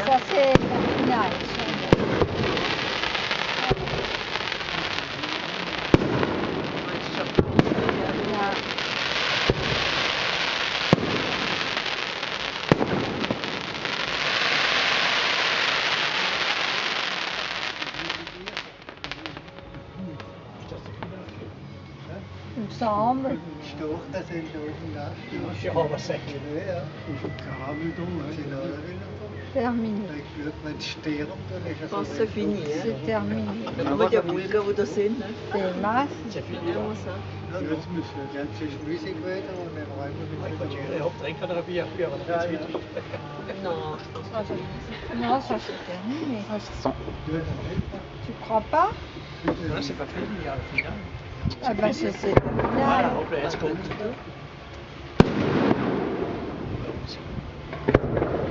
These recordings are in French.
Ça c'est la finale. Il me semble. Doch, das sind doch die Ja, aber sicher. Ja, c'est Terminé. Je pense que c'est fini. Hein. C'est terminé. Dann haben wir die Bulgar, die da sind. Ne? C'est masse. C'est fini. Vraiment ça. Jetzt müssen wir ganz viel Musik weiter und dann räumen wir Ik mit moet je op drinken naar een bier. Non, je pense pas. Non, ça c'est terminé. Tu crois pas? Non, c'est pas fini, il y a le final. Ah ben c'est Voilà, terminé. hop, let's go.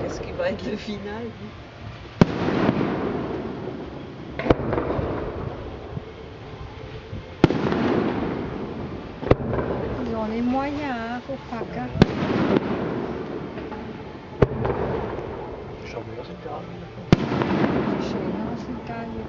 Qu'est-ce qui va être le final? Ils ont les moyens, hein, Rouffach. Hein. Zo weer als een kamer. C'est chez nous, c'est le caillou.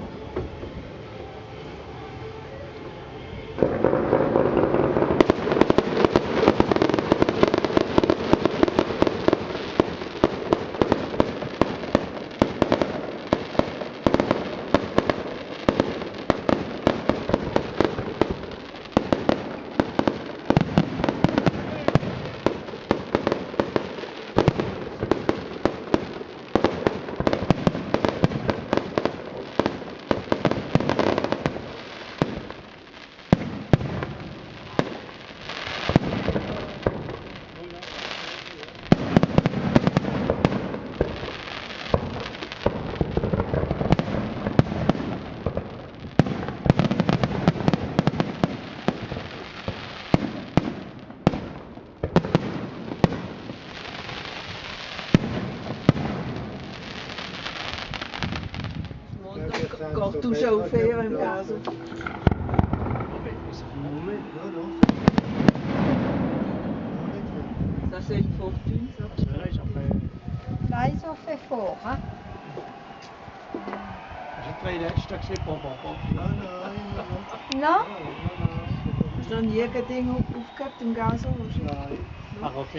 Encore tout chauffé en gaz. Ça c'est une fortune ça. Là, ils ont fait fort. Hein. Als je twee stuks weer pop. Non? Is dan hier geen ding op of ik heb een gas of zo? Maar ook